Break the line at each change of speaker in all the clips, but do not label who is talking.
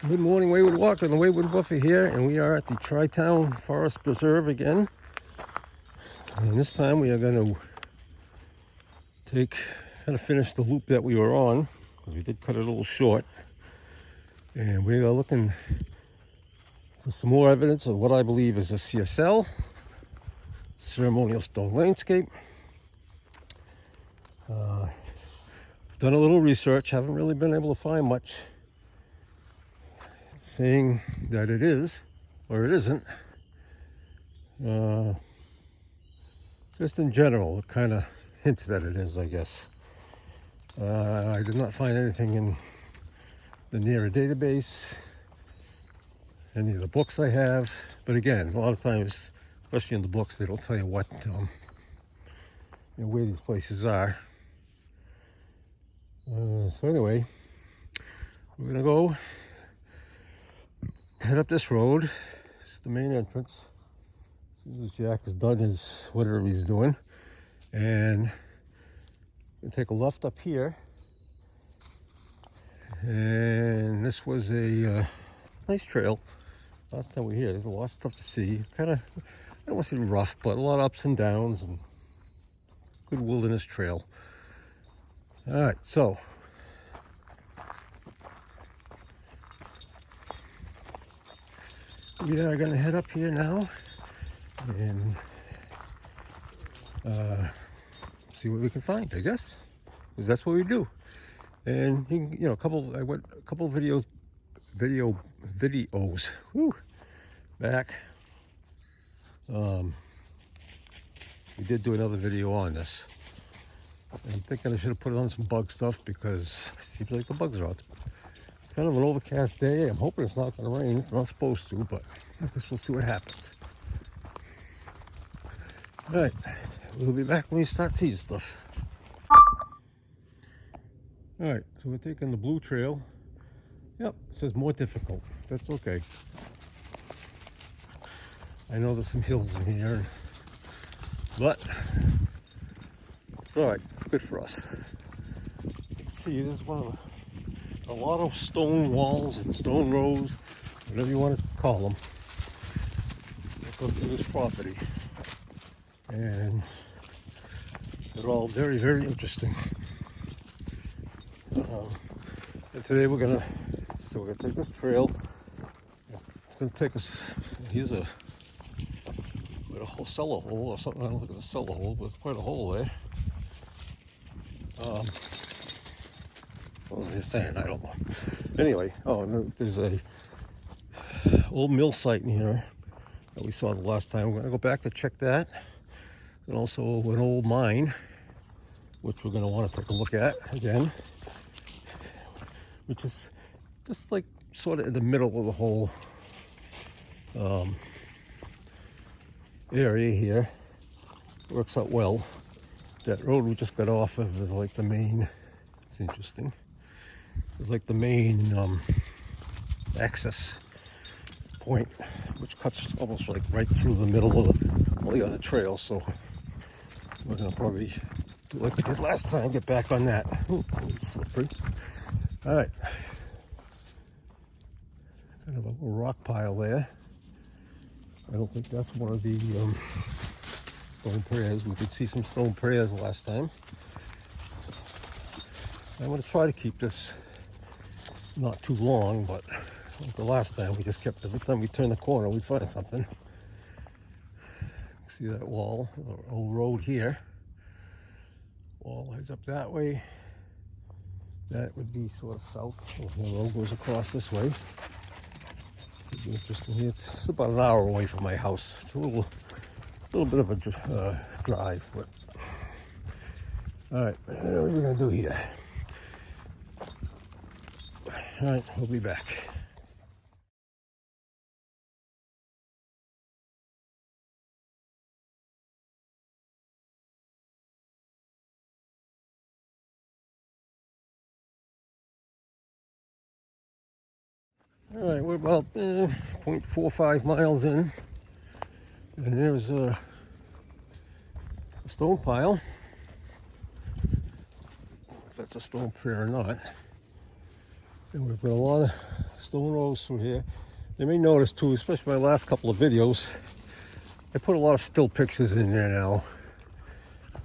Good morning, Wayward Walker and the Wayward Buffer here, and we are at the Tri-Town Forest Preserve again. And this time we are going to finish the loop that we were on, because we did cut it a little short. And we are looking for some more evidence of what I believe is a CSL, ceremonial stone landscape. Done a little research, haven't really been able to find much saying that it is or it isn't. Just in general, it kind of hints that it is, I guess. I did not find anything in the NERA database, any of the books I have. But again, a lot of times, especially in the books, they don't tell you what, where these places are. So anyway, we're gonna go head up this road. This is the main entrance. As soon as Jack has done his whatever he's doing, and we'll take a left up here. And this was a nice trail. Last time we were here, there's a lot of stuff to see. Kind of, I don't want to say rough, but a lot of ups and downs, and good wilderness trail. All right, so we are going to head up here now and see what we can find, I guess, because that's what we do. And you can, I went a couple videos back. We did do another video on this. I'm thinking I should have put it on some bug stuff because it seems like the bugs are out. It's kind of an overcast day. I'm hoping it's not going to rain. It's not supposed to, but I guess we'll see what happens. All right, we'll be back when we start seeing stuff. All right, so we're taking the blue trail. Yep, it says more difficult. That's okay. I know there's some hills in here, but it's all right. It's good for us. Let's see, there's a lot of stone walls and stone rows, whatever you want to call them, that go through this property. And they're all very, very interesting. And today we're gonna take this trail. It's gonna take us. Here's a whole cellar hole or something. I don't think it's a cellar hole, but it's quite a hole there. What was I saying? I don't know. Anyway, there's a old mill site in here that we saw the last time. We're gonna go back to check that. And also an old mine, which we're going to want to take a look at again, which is just like sort of in the middle of the whole area here. Works out well. That road we just got off of is like the main, it's interesting, it's like the main access point, which cuts almost like right through the middle of all the other trails. So we're gonna probably do like we did last time, get back on that. Ooh, it's slippery. All right. Kind of a little rock pile there. I don't think that's one of the stone prayers. We did see some stone prayers last time. I'm gonna try to keep this not too long, but like the last time we just kept, every time we turn the corner, we'd find something. See that wall, old road here. Wall heads up that way. That would be sort of south. The road goes across this way. Could be interesting here. It's about an hour away from my house. It's a little bit of a drive, but all right. What are we gonna do here? All right, we'll be back. All right, we're about 0.45 miles in, and there's a stone pile. If that's a stone prayer or not. And we've got a lot of stone rolls through here. You may notice too, especially my last couple of videos, I put a lot of still pictures in there now.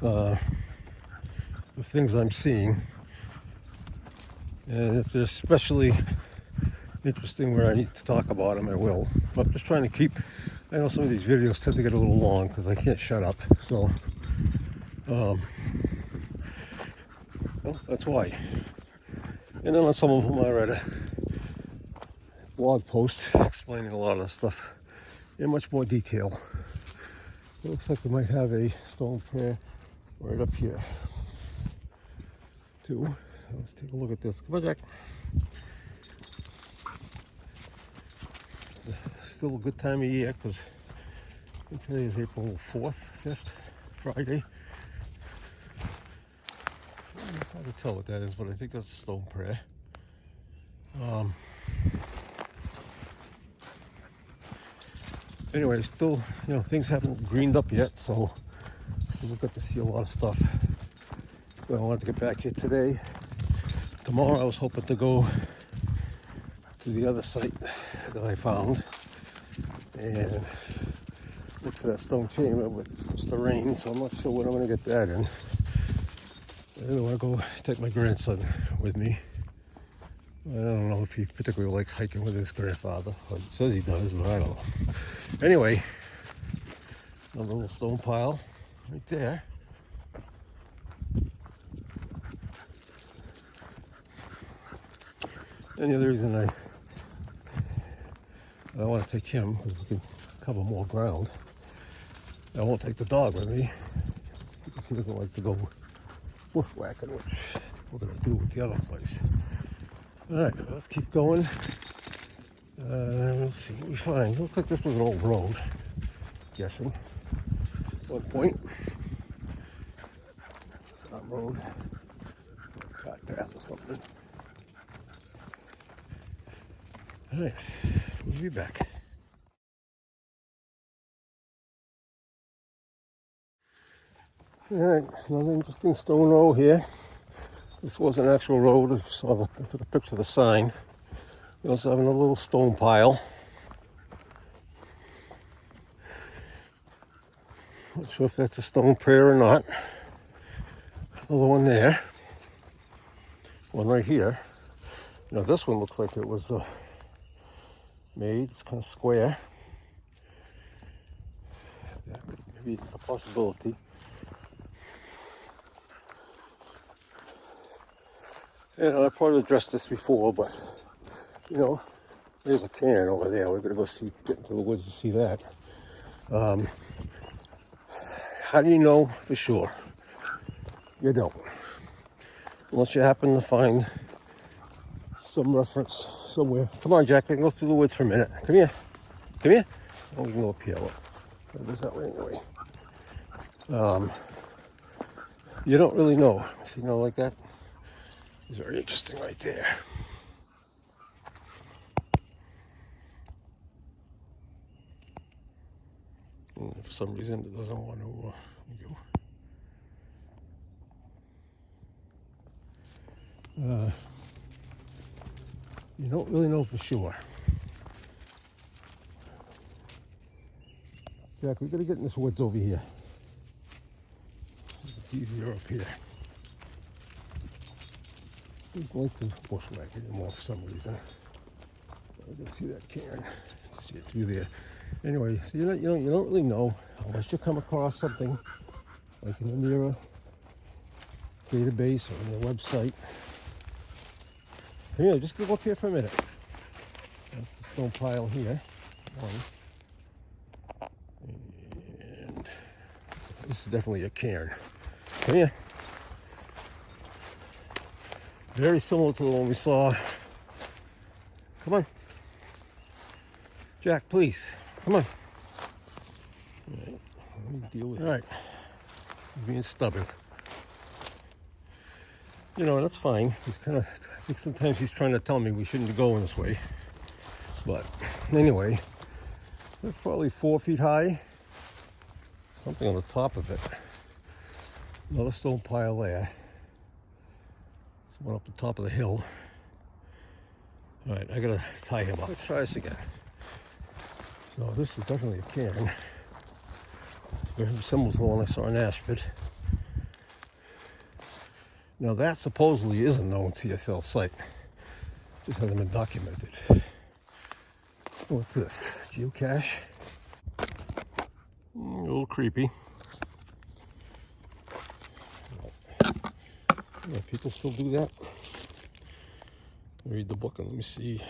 The things I'm seeing. And if they're especially interesting where I need to talk about them, I will. But I'm just trying to keep, I know some of these videos tend to get a little long because I can't shut up. So, well, that's why. And then on some of them I read a blog post explaining a lot of the stuff in much more detail. It looks like we might have a stone prayer right up here too. So let's take a look at this. Come on, Jack. Still a good time of year because today is April 4th, 5th, Friday. It's hard to tell what that is, but I think that's a stone prayer. Anyway, still, things haven't greened up yet, so we'll get to see a lot of stuff. So I wanted to get back here today. Tomorrow I was hoping to go to the other site that I found and look for that stone chamber, but it's supposed to rain, so I'm not sure when I'm going to get that in. I don't want to go take my grandson with me. I don't know if he particularly likes hiking with his grandfather. He says he does, but I don't know. Anyway, another little stone pile right there. And the other reason I want to take him, because we can cover more ground. I won't take the dog with me, because he doesn't like to go bushwhacking, which we're going to do with the other place. All right, let's keep going. Let's see what we find. Looks like this was an old road, guessing. At one point. Not road. Cart path or something. All right, we'll be back. All right, another interesting stone row here. This was an actual road. I took a picture of the sign. We also have another little stone pile. Not sure if that's a stone prayer or not. Another one there. One right here. Now this one looks like it was made. It's kind of square. Yeah, maybe it's a possibility. I probably addressed this before, but there's a cairn over there. We're gonna go get into the woods to see that. How do you know for sure? You don't, unless you happen to find some reference somewhere. Come on, Jack. I can go through the woods for a minute. Come here. Come here. Oh, we can go up here. Look. It goes that way anyway. You don't really know. Like that. It's very interesting right there. And for some reason, it doesn't want to go. You don't really know for sure. Jack, we got to get in this woods over here. It's easier up here. He doesn't like to bushwhack anymore for some reason. I can see that cairn. See it through there. Anyway, so you don't really know unless you come across something like in your database or on your website. Come here, just go up here for a minute. That's the stone pile here. One. And this is definitely a cairn. Come here. Very similar to the one we saw. Come on. Jack, please. Come on. All right. Let me deal with it. All right. He's being stubborn. That's fine. He's I think sometimes he's trying to tell me we shouldn't be going this way. But anyway, that's probably 4 feet high. Something on the top of it. Another stone pile there. One up the top of the hill. All right, I gotta tie him up. Let's try this again. So this is definitely a cairn. Very similar to the one I saw in Ashford. Now that supposedly is a known CSL site. Just hasn't been documented. What's this? Geocache? A little creepy. Yeah, people still do that. Read the book and let me see.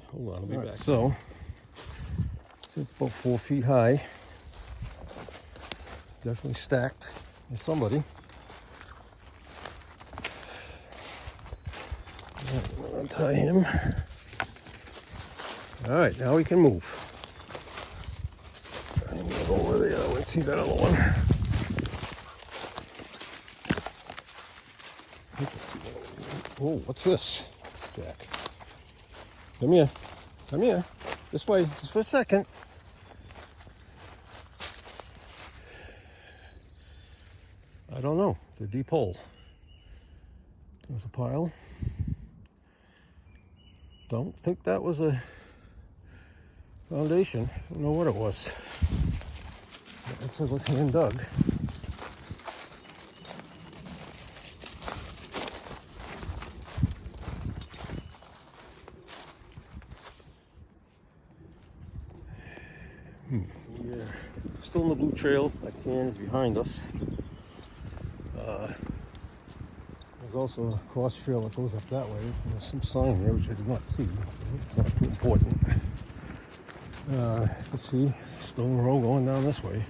Hold on, I'll be back. So, it's about 4 feet high. Definitely stacked by somebody. I'll untie him. All right, now we can move. I'm gonna go over there and see that other one. Oh, what's this, Jack? Come here. Come here. This way, just for a second. I don't know. It's a deep hole. There's a pile. Don't think that was a foundation. I don't know what it was. It looks like it was hand dug. We're still in the blue trail. That cairn is behind us. There's also a cross trail that goes up that way. There's some sign there which I did not see, so it's not too important. Let's see, stone row going down this way.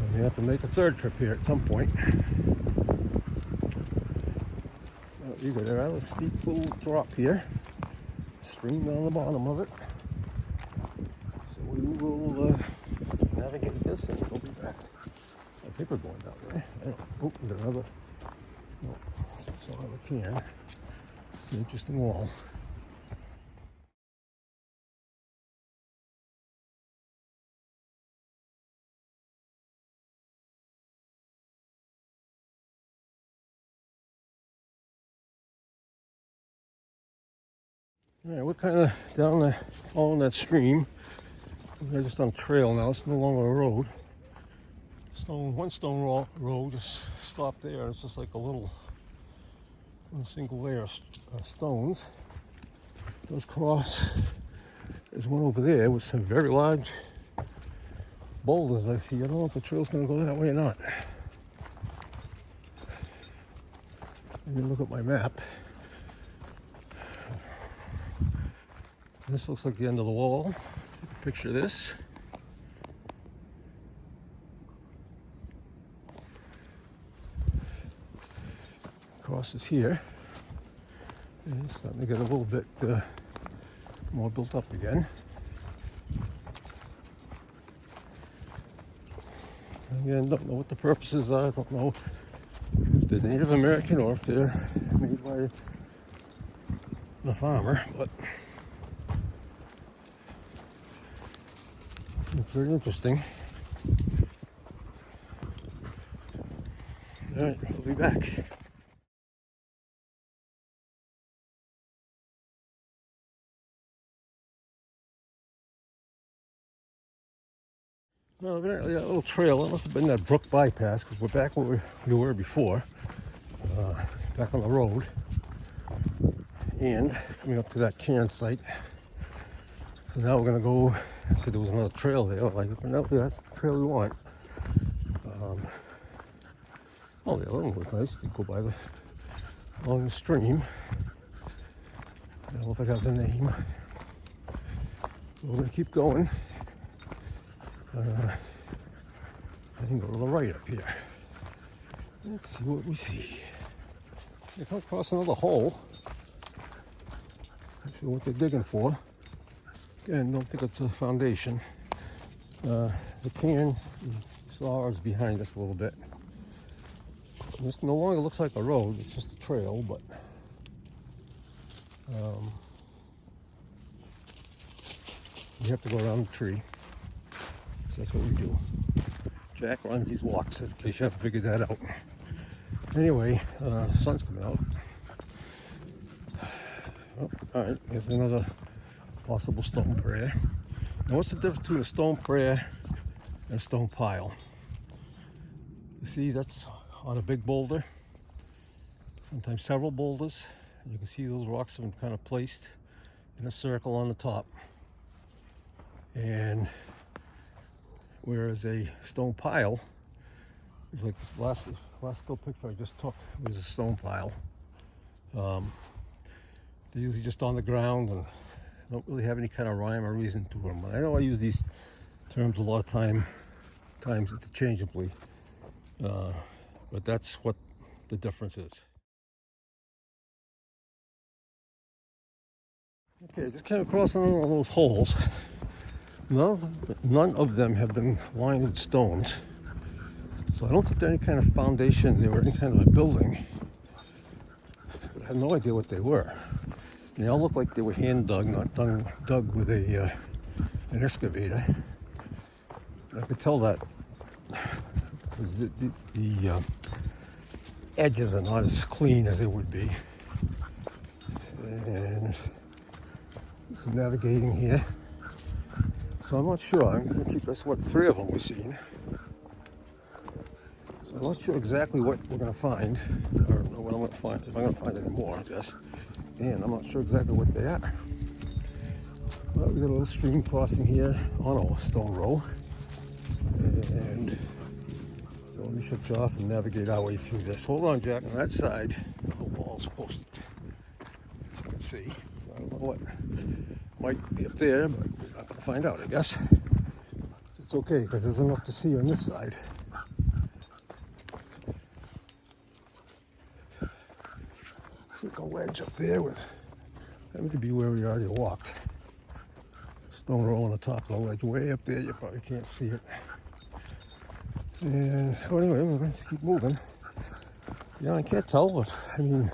And we have to make a third trip here at some point. You go there, a steep little drop here. Stream down the bottom of it. So we will navigate this and we'll be back. I think we're going down there. Oh, there's another. No, it's another cairn. It's an interesting wall. All right, we're kind of down following that stream. We're just on a trail now. It's no longer a road. One stone road just stopped there. It's just like one single layer of stones. Goes across. There's one over there with some very large boulders I see. I don't know if the trail's going to go that way or not. Let me look at my map. This looks like the end of the wall. Picture this. Crosses here. And it's starting to get a little bit more built up again. Again, don't know what the purposes are. I don't know if they're Native American or if they're made by the farmer, but it's very interesting. All right, we'll be back. Well, evidently that little trail, that must have been that brook bypass, because we're back where we were before, back on the road, and coming up to that cairn site. So now we're going to go. I said there was another trail there. I'm like, no, that's the trail we want. Oh, the other one was nice. You go by along the stream. I don't know if it has a name. We're going to keep going. I can go to the right up here. Let's see what we see. They come across another hole. Not sure what they're digging for. Again, don't think it's a foundation. The cairn, you saw, is behind us a little bit. This no longer looks like a road, it's just a trail, but you have to go around the tree. So that's what we do. Jack runs these walks, in case you haven't figured that out. Anyway, the sun's coming out. Oh, all right, here's another possible stone prayer. Now, what's the difference between a stone prayer and a stone pile? You see, that's on a big boulder, sometimes several boulders. And you can see those rocks have been kind of placed in a circle on the top. And whereas a stone pile is like the last still picture I just took was a stone pile. They're usually just on the ground and don't really have any kind of rhyme or reason to them. I know I use these terms a lot of times interchangeably, but that's what the difference is. Okay, I just came across another one of those holes. None of them have been lined with stones, so I don't think they're any kind of foundation. They were any kind of a building. But I have no idea what they were. They all look like they were hand dug, not dug with an excavator. And I could tell that because the edges are not as clean as they would be. And some navigating here. So I'm not sure. I'm going to keep us what 3 of them we've seen. So I'm not sure exactly what we're going to find, or what I'm going to find, if I'm going to find any more, I guess. And I'm not sure exactly what they are. Well, we got a little stream crossing here on a stone row. And so let me shut you off and navigate our way through this. Hold on, Jack. On that side, the wall's posted. As you can see. So I don't know what might be up there, but we're not going to find out, I guess. It's okay, because there's enough to see on this side. Looks like a ledge up there with, that could be where we already walked. Stone roll on the top of the ledge, way up there. You probably can't see it. And oh, anyway, we're going to keep moving. Yeah, I can't tell. I mean,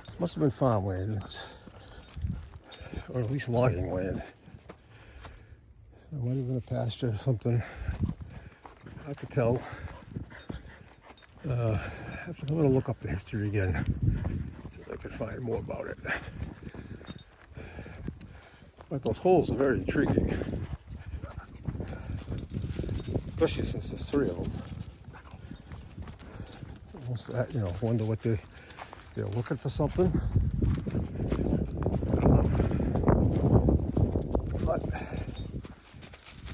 it must have been farmland, or at least logging land. It might have been a pasture or something. Hard to tell. I'm going to look up the history again, so I can find more about it. But those holes are very intriguing, especially since there's 3 of them. Almost, wonder what they're looking for something. I don't know. But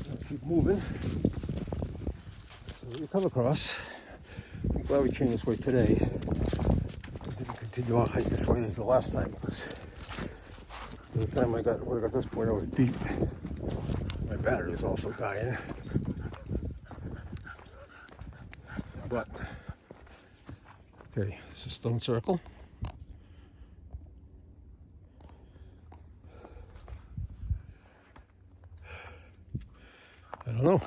I'll keep moving. So we come across. I'm glad we came this way today. I didn't continue on hike this way the last time because by the time I got this point, I was beat. My battery was also dying. But okay, it's a stone circle. I don't know.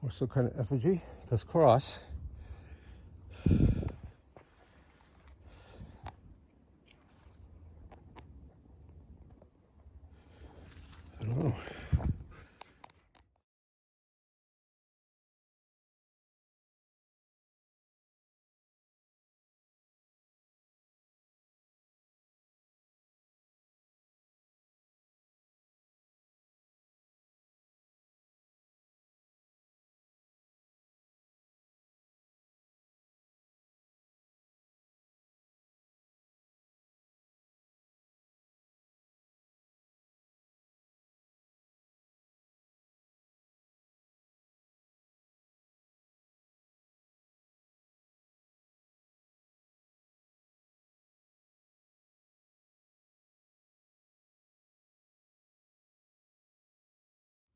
Or some kind of effigy. This cross. I don't know.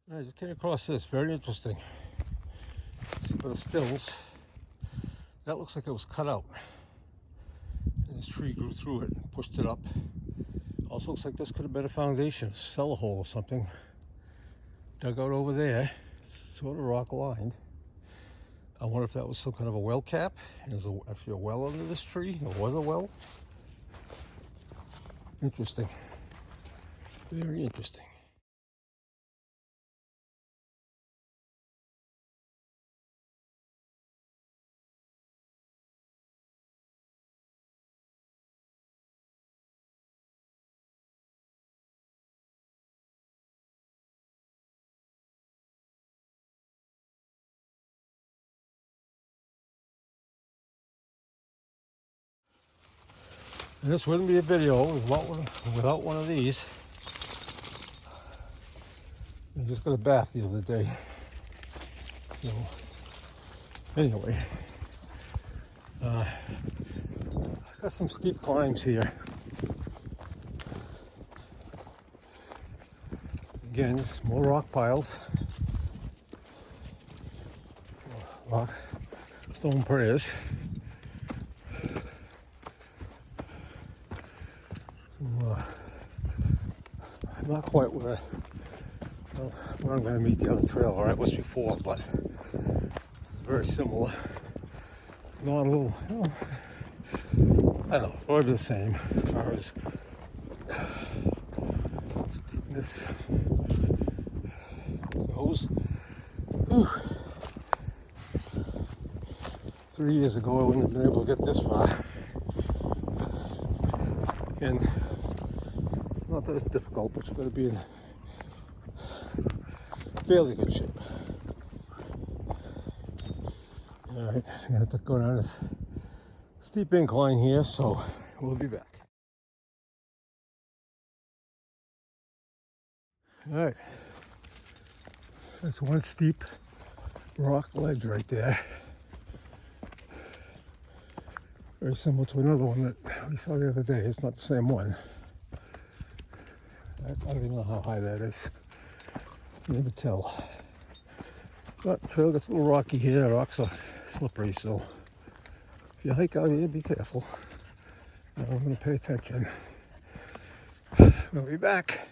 I just came across this. Very interesting. For the stills. That looks like it was cut out. And this tree grew through it and pushed it up. Also looks like this could have been a foundation, cellar hole or something. Dug out over there, sort of rock lined. I wonder if that was some kind of a well cap. And there's actually a well under this tree, or was a well. Interesting. Very interesting. This wouldn't be a video without one of these. I just got a bath the other day. So, anyway, I got some steep climbs here. Again, more rock piles, rock, stone prayers. Not quite where I'm going to meet the other trail where I was before, but it's very similar. Not a little, I don't know, probably the same as far as steepness goes. Whew. 3 years ago, I wouldn't have been able to get this far. And not that it's difficult, but you've got to be in fairly good shape. Alright, I'm going to have to go down this steep incline here, so we'll be back. Alright, that's one steep rock ledge right there. Very similar to another one that we saw the other day. It's not the same one. I don't even know how high that is. Never tell. But the trail gets a little rocky here. Rocks are slippery, so if you hike out here, be careful. I'm going to pay attention. We'll be back.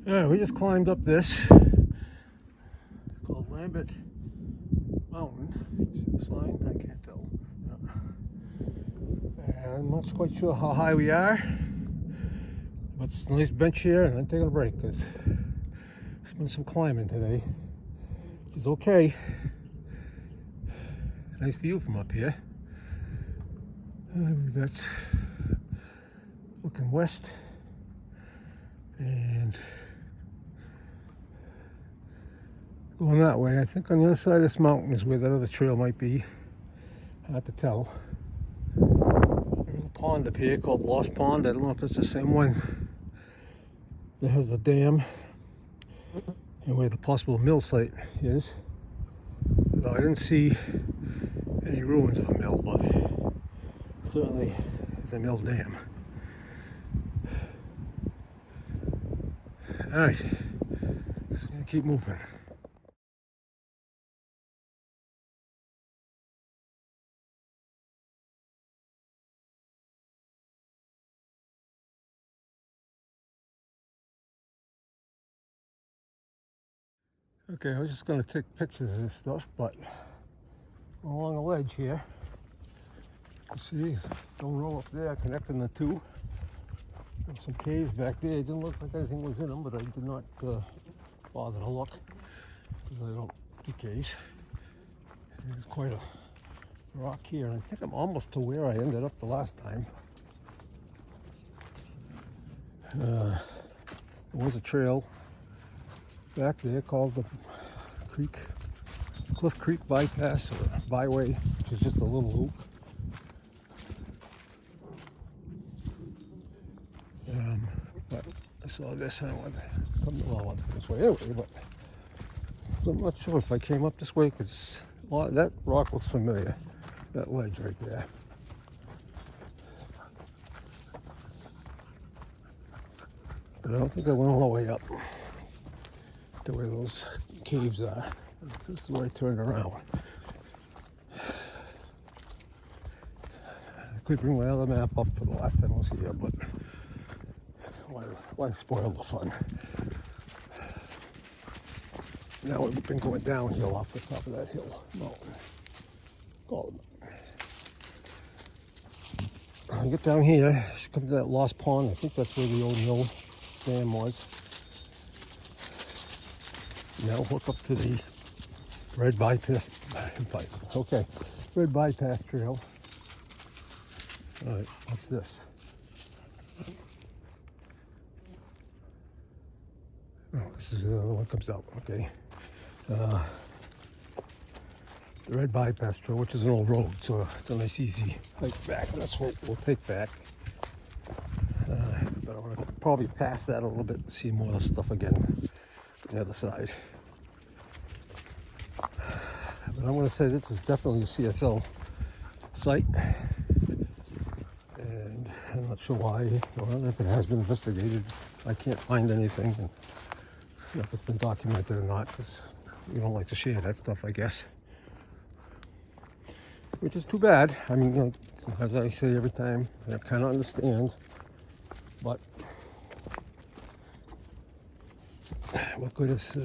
Yeah, we just climbed up this. It's called Lambert Mountain. See the sign? I can't tell. Yeah. I'm not quite sure how high we are, but it's a nice bench here, and I'm taking a break because there's been some climbing today, which is okay. Nice view from up here. That's looking west, and going that way. I think on the other side of this mountain is where that other trail might be. Hard to tell. There's a pond up here called Lost Pond. I don't know if it's the same one. It has a dam and where the possible mill site is. Though I didn't see any ruins of a mill, but certainly there's a mill dam. Alright, just gonna keep moving. Okay, I was just going to take pictures of this stuff, but along the ledge here, you see, stone row up there connecting the two. There's some caves back there. It didn't look like anything was in them, but I did not bother to look because I don't do caves. There's quite a rock here, and I think I'm almost to where I ended up the last time. There was a trail back there called the Cliff Creek Bypass or Byway, which is just a little loop. But I saw this and I went, well, I went this way anyway, but I'm not sure if I came up this way because that rock looks familiar, that ledge right there. But I don't think I went all the way up to where those caves are. This is where I turned around. I could bring my other map up for the last time I was here, but why spoil the fun? Now we've been going downhill off the top of that hill mountain. When you get down here, you come to that Lost Pond. I think that's where the old mill dam was. Now hook up to the Red Bypass. Okay, Red Bypass Trail. All right, what's this? Oh, this is the other one comes out. Okay. The Red Bypass Trail, which is an old road, so it's a nice, easy hike back. That's what we'll take back. But I'm gonna probably pass that a little bit and see more of the stuff again on the other side. But I'm gonna say this is definitely a CSL site, and I'm not sure why, or if it has been investigated. I can't find anything, and if it's been documented or not, because we don't like to share that stuff, I guess. Which is too bad. I mean, you know, as I say every time, I kind of understand, but what good is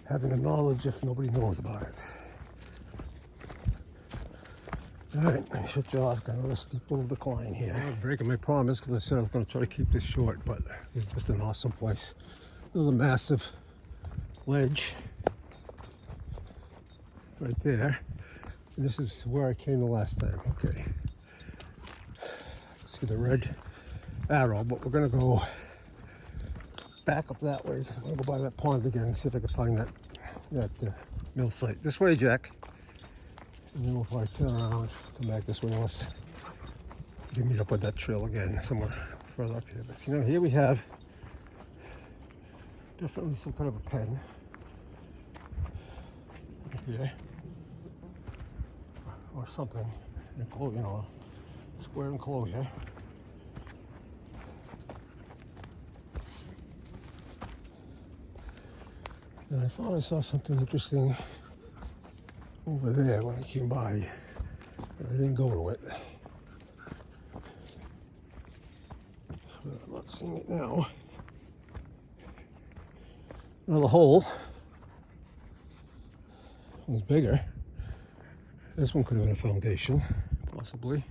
having the knowledge if nobody knows about it? All right, let me shut you off. Got another steep little decline here. I'm breaking my promise because I said I was going to try to keep this short, but it's just an awesome place. There's a massive ledge right there. And this is where I came the last time. Okay. See the red arrow, but we're going to go back up that way. I'm going to go by that pond again and see if I can find that mill site. This way, Jack. And then if I turn around, come back this way, unless we meet up with that trail again somewhere further up here. But you know, here we have definitely some kind of a pen here, or something, you know, a square enclosure. And I thought I saw something interesting over there when I came by, but I didn't go to it. But I'm not seeing it now. Another hole. One's bigger. This one could have been a foundation, possibly.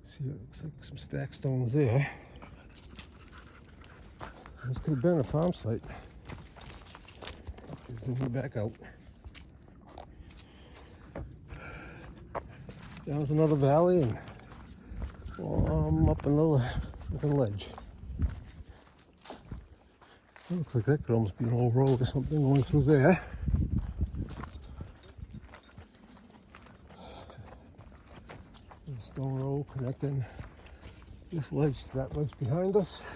See, it looks like some stack stones there. This could have been a farm site. Zoom back out. Down to another valley and up another looking ledge. It looks like that could almost be an old road or something going through there. A stone road connecting this ledge to that ledge behind us.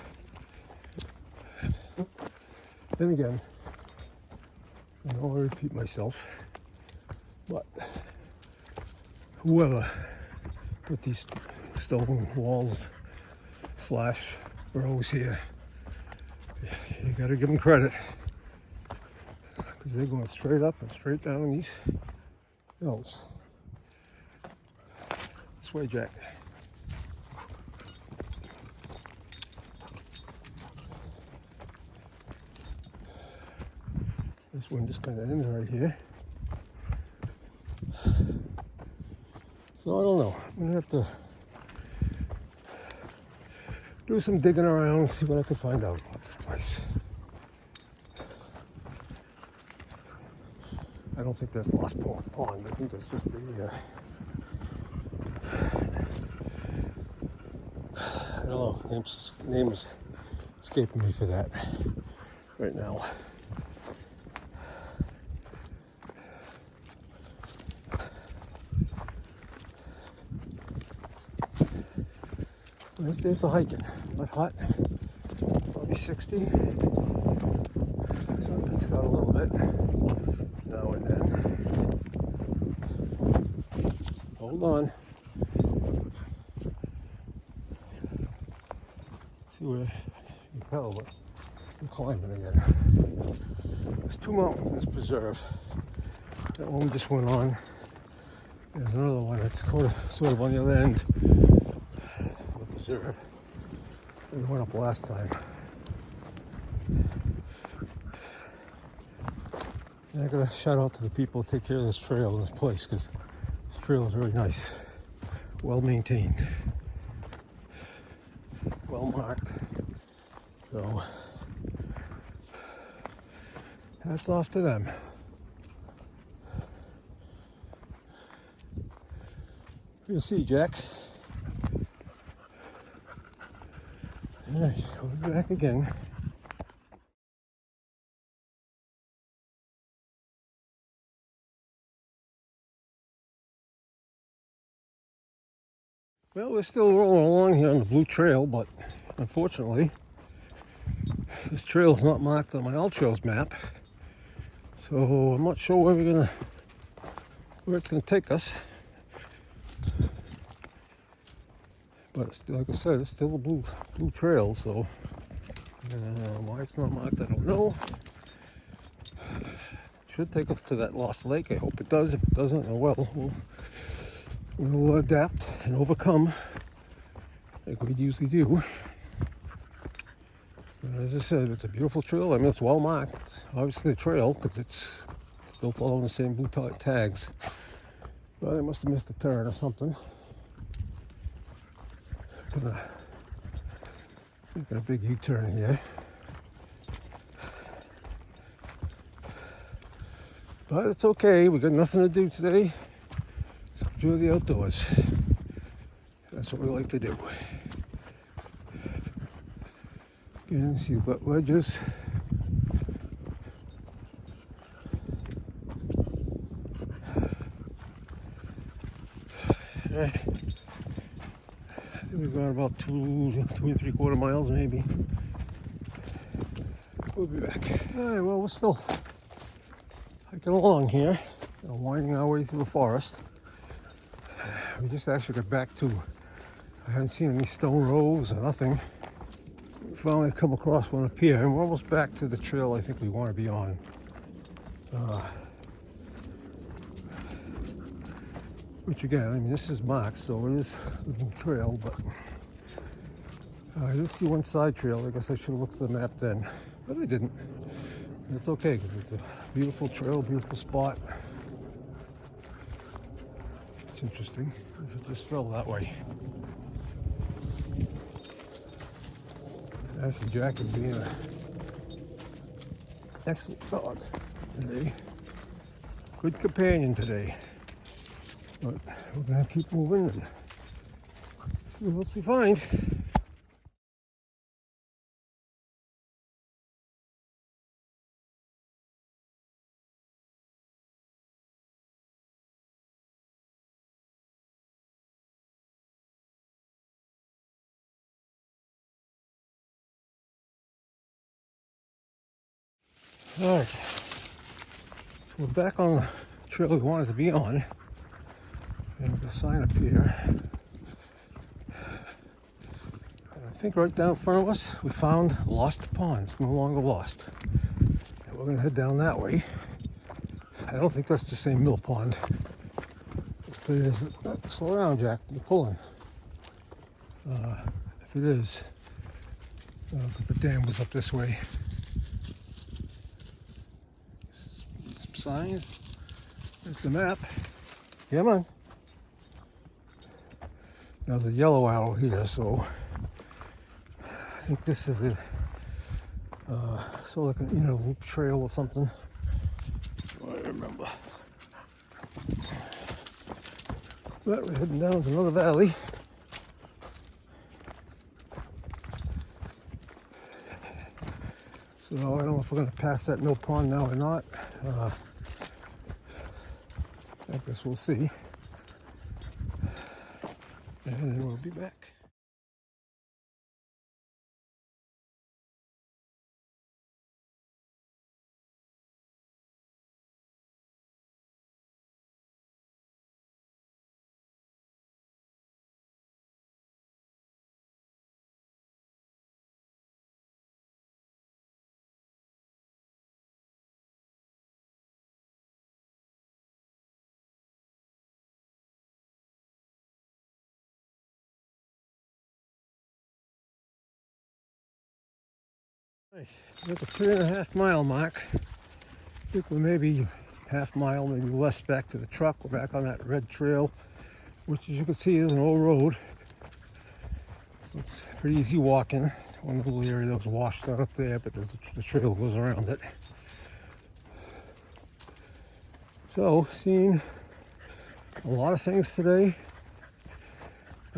Then again, I don't want to repeat myself, but whoever put these stone walls / rows here, you got to give them credit, because they're going straight up and straight down these hills. This way, Jack. This one just kind of ends right here. So I don't know. I'm going to have to do some digging around and see what I can find out about this place. I don't think there's Lost Pond. I think that's just the, I don't know, name is escaping me for that right now. Nice day for hiking, not hot, probably 60. Sun peeks out a little bit now and then. Hold on. See where you can tell what I'm climbing again. There's two mountains in this preserve. That one we just went on. There's another one that's sort of on the other end. We went up last time. And I gotta shout out to the people who take care of this trail in this place, because this trail is really nice, well maintained, well marked. So hats off to them. You'll see, Jack. All right, we'll be back again. Well, we're still rolling along here on the blue trail, but unfortunately, this trail is not marked on my Ultros map, so I'm not sure where it's gonna take us. But it's, like I said, it's still a blue trail, so why it's not marked, I don't know. Should take us to that lost lake. I hope it does. If it doesn't, oh well, we'll adapt and overcome like we usually do. But as I said, it's a beautiful trail. I mean, it's well marked. It's obviously a trail because it's still following the same blue tags. Well, they must have missed a turn or something. Making a big U-turn here. But it's okay. We got nothing to do today. So enjoy the outdoors. That's what we like to do. Again, see ledges. I think we've gone about 2.75 miles maybe. We'll be back. All right, well, we're still hiking along here, winding our way through the forest. We just actually got back to, I haven't seen any stone rows or nothing. We finally come across one up here, and we're almost back to the trail I think we want to be on. Which again, I mean, this is marked, so it is a new trail, but I did see one side trail. I guess I should have looked at the map then, but I didn't. And it's okay, because it's a beautiful trail, beautiful spot. It's interesting if it just fell that way. Actually, Jack is being an excellent dog today. Good companion today. But we're going to keep moving and see what else we find. All right, so we're back on the trail we wanted to be on. And the sign up here. And I think right down in front of us, we found Lost Pond. It's no longer lost. And we're gonna head down that way. I don't think that's the same mill pond. If it is, slow down, Jack, you're pulling. If it is, the dam was up this way. Some signs. There's the map. Come on. Now the yellow arrow here, so I think this is a sort of like an inner loop trail or something. I remember. But we're heading down to another valley. So I don't know if we're going to pass that mill pond now or not. I guess we'll see. And then we'll be back. At the 3.5 mile mark, I think we're maybe half mile, maybe less back to the truck. We're back on that red trail, which as you can see is an old road. It's pretty easy walking. One little area that was washed out up there, but the trail goes around it. So, seen a lot of things today.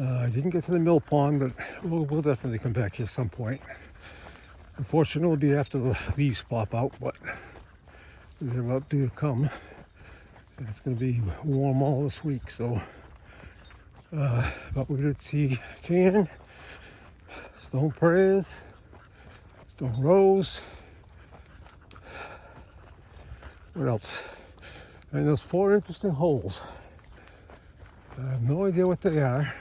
I didn't get to the mill pond, but we'll definitely come back here at some point. Unfortunately, it'll be after the leaves pop out, but they're about due to come. And it's going to be warm all this week, so. But we did see can, stone prayers, stone rose. What else? And those 4 interesting holes. I have no idea what they are,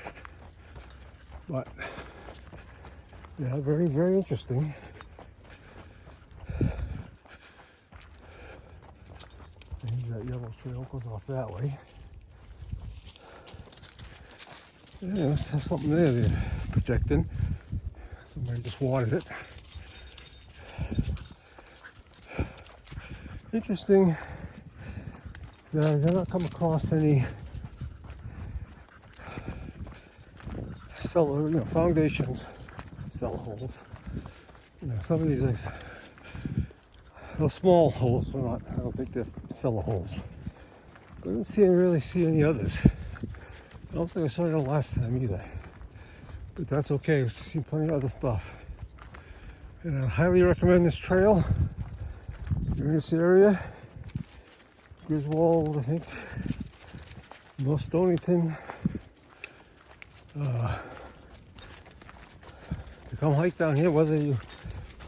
but yeah, very, very interesting. And that yellow trail goes off that way. Yeah, there's something there they're projecting. Somebody just watered it. Interesting that I did not come across any cellar, foundations, cellar holes. Some of these are those small holes are not. I don't think they're cellar holes. I didn't really see any others. I don't think I saw it the last time either. But that's okay. I've seen plenty of other stuff. And I highly recommend this trail. If you're in this area, Griswold, I think, North Stonington, to come hike down here, whether you're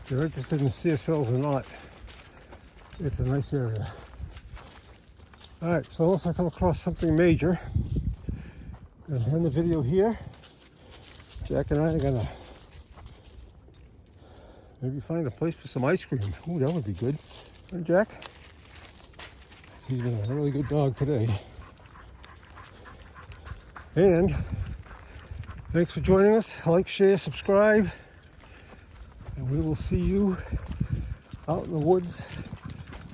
interested in CSLs or not. It's a nice area. Alright, so unless I come across something major, I'm going to end the video here. Jack and I are going to maybe find a place for some ice cream. Ooh, that would be good. Right, Jack? He's been a really good dog today. And thanks for joining us. Like, share, subscribe. And we will see you out in the woods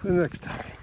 the next time.